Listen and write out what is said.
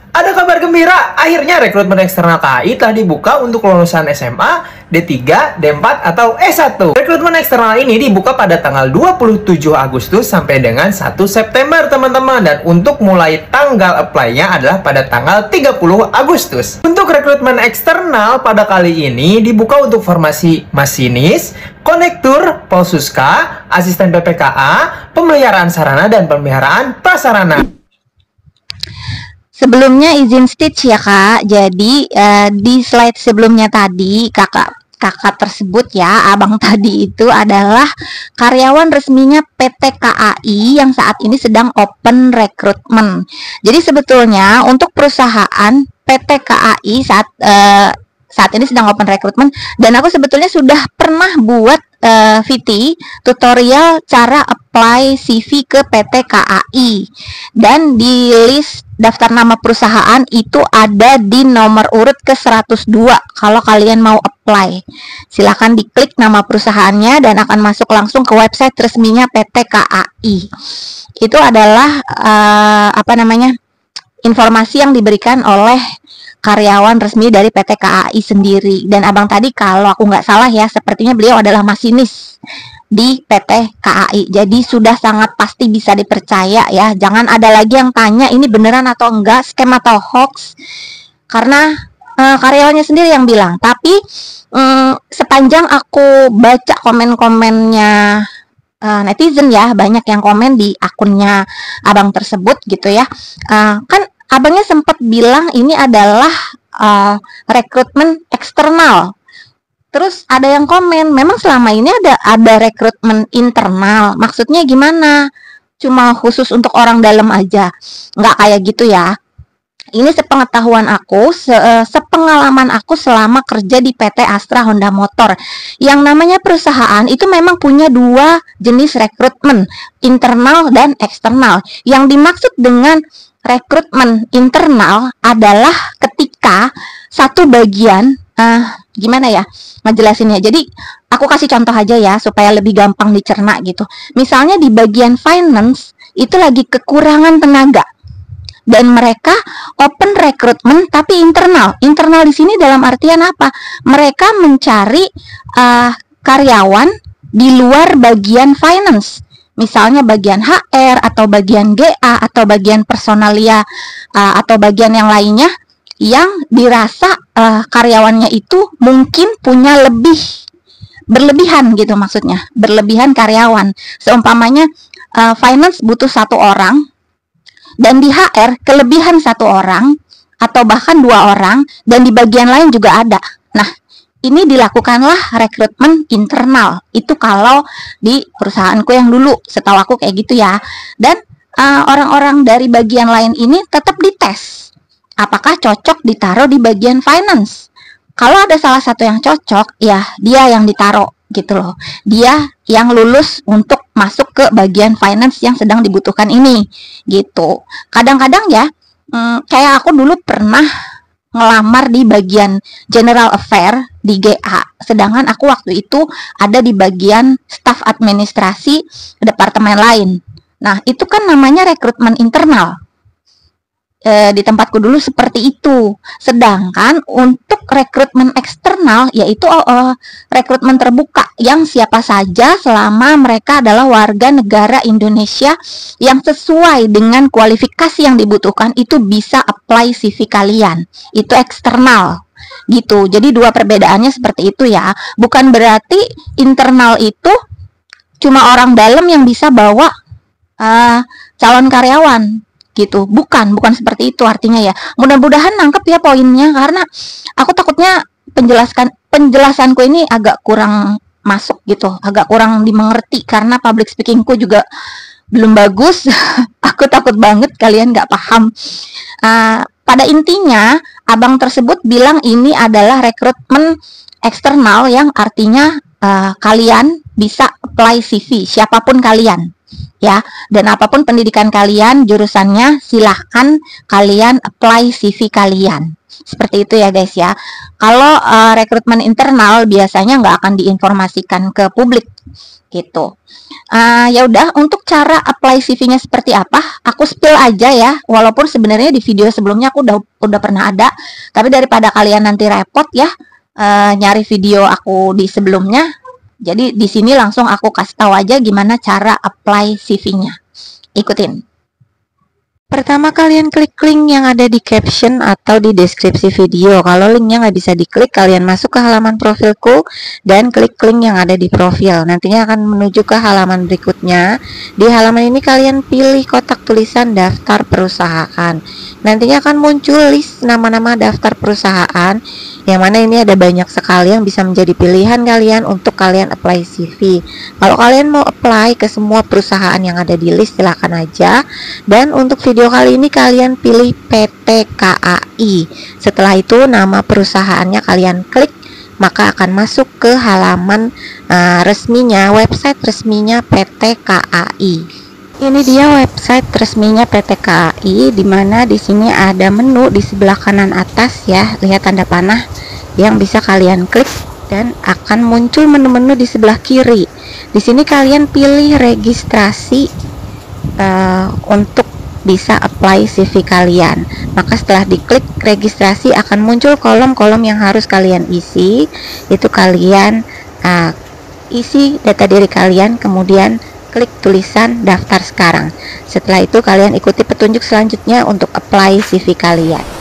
Ada kabar gembira, akhirnya rekrutmen eksternal KAI telah dibuka untuk lulusan SMA, D3, D4, atau S1. Rekrutmen eksternal ini dibuka pada tanggal 27 Agustus sampai dengan 1 September, teman-teman. Dan untuk mulai tanggal apply-nya adalah pada tanggal 30 Agustus. Untuk rekrutmen eksternal pada kali ini dibuka untuk formasi masinis, konektur, polsuska, asisten PPKA, pemeliharaan sarana dan pemeliharaan prasarana. Sebelumnya izin speech ya Kak. Jadi di slide sebelumnya tadi kakak tersebut ya, abang tadi itu adalah karyawan resminya PT KAI yang saat ini sedang open recruitment. Jadi sebetulnya untuk perusahaan PT KAI saat ini sedang open recruitment, dan aku sebetulnya sudah pernah buat VT tutorial cara apply CV ke PT KAI, dan di list daftar nama perusahaan itu ada di nomor urut ke 102. Kalau kalian mau apply, silahkan diklik nama perusahaannya dan akan masuk langsung ke website resminya PT KAI. Itu adalah informasi yang diberikan oleh karyawan resmi dari PT KAI sendiri. Dan abang tadi kalau aku nggak salah ya, sepertinya beliau adalah masinis di PT KAI. Jadi sudah sangat pasti bisa dipercaya ya. Jangan ada lagi yang tanya ini beneran atau enggak, scam atau hoax, karena karyawannya sendiri yang bilang. Tapi sepanjang aku baca komen-komennya netizen ya, banyak yang komen di akunnya abang tersebut gitu ya. Kan abangnya sempat bilang ini adalah rekrutmen eksternal. Terus ada yang komen, memang selama ini ada rekrutmen internal. Maksudnya gimana? Cuma khusus untuk orang dalam aja? Nggak kayak gitu ya. Ini sepengetahuan aku, sepengalaman aku selama kerja di PT Astra Honda Motor. Yang namanya perusahaan itu memang punya dua jenis rekrutmen, internal dan eksternal. Yang dimaksud dengan rekrutmen internal adalah ketika satu bagian, gimana ya ngejelasinnya. Jadi aku kasih contoh aja ya supaya lebih gampang dicerna gitu. Misalnya di bagian finance itu lagi kekurangan tenaga, dan mereka open recruitment tapi internal. Internal di sini dalam artian apa? Mereka mencari karyawan di luar bagian finance. Misalnya bagian HR atau bagian GA atau bagian personalia atau bagian yang lainnya yang dirasa karyawannya itu mungkin punya berlebihan gitu, maksudnya berlebihan karyawan. Seumpamanya finance butuh 1 orang, dan di HR kelebihan 1 orang atau bahkan 2 orang, dan di bagian lain juga ada. Nah, ini dilakukanlah rekrutmen internal. Itu kalau di perusahaanku yang dulu, setahu aku kayak gitu ya. Dan orang-orang dari bagian lain ini tetap dites apakah cocok ditaruh di bagian finance. Kalau ada salah satu yang cocok, ya dia yang ditaruh gitu loh. Dia yang lulus untuk masuk ke bagian finance yang sedang dibutuhkan ini gitu. Kadang-kadang ya kayak aku dulu pernah ngelamar di bagian general affair di GA, sedangkan aku waktu itu ada di bagian staf administrasi departemen lain. Nah, itu kan namanya rekrutmen internal. Di tempatku dulu seperti itu. Sedangkan untuk rekrutmen eksternal yaitu rekrutmen terbuka yang siapa saja selama mereka adalah warga negara Indonesia yang sesuai dengan kualifikasi yang dibutuhkan itu bisa apply CV kalian. Itu eksternal gitu. Jadi dua perbedaannya seperti itu ya. Bukan berarti internal itu cuma orang dalam yang bisa bawa calon karyawan gitu. Bukan seperti itu artinya ya. Mudah-mudahan nangkep ya poinnya, karena aku takutnya penjelasanku ini agak kurang masuk gitu, agak kurang dimengerti karena public speakingku juga belum bagus. Aku takut banget kalian nggak paham. Pada intinya abang tersebut bilang ini adalah rekrutmen eksternal yang artinya kalian bisa apply CV siapapun kalian ya, dan apapun pendidikan kalian, jurusannya, silahkan kalian apply CV kalian Seperti itu ya guys ya. Kalau rekrutmen internal biasanya nggak akan diinformasikan ke publik gitu. Ya udah, untuk cara apply CV-nya seperti apa, aku spill aja ya. Walaupun sebenarnya di video sebelumnya aku udah pernah ada, tapi daripada kalian nanti repot ya nyari video aku di sebelumnya, jadi di sini langsung aku kasih tahu aja gimana cara apply CV-nya. Ikutin. Pertama, kalian klik link yang ada di caption atau di deskripsi video. Kalau linknya nggak bisa diklik, kalian masuk ke halaman profilku dan klik link yang ada di profil. Nantinya akan menuju ke halaman berikutnya. Di halaman ini kalian pilih kotak tulisan daftar perusahaan. Nantinya akan muncul list nama-nama daftar perusahaan, yang mana ini ada banyak sekali yang bisa menjadi pilihan kalian untuk kalian apply CV. Kalau kalian mau apply ke semua perusahaan yang ada di list, silahkan aja. Dan untuk video kali ini kalian pilih PT KAI. Setelah itu nama perusahaannya kalian klik, maka akan masuk ke halaman resminya, website resminya PT KAI. Ini dia website resminya PT KAI, dimana di sini ada menu di sebelah kanan atas ya, lihat tanda panah yang bisa kalian klik dan akan muncul menu-menu di sebelah kiri. Di sini kalian pilih registrasi untuk bisa apply CV kalian. Maka setelah diklik registrasi akan muncul kolom-kolom yang harus kalian isi. Itu kalian isi data diri kalian, kemudian klik tulisan daftar sekarang. Setelah itu kalian ikuti petunjuk selanjutnya untuk apply CV kalian.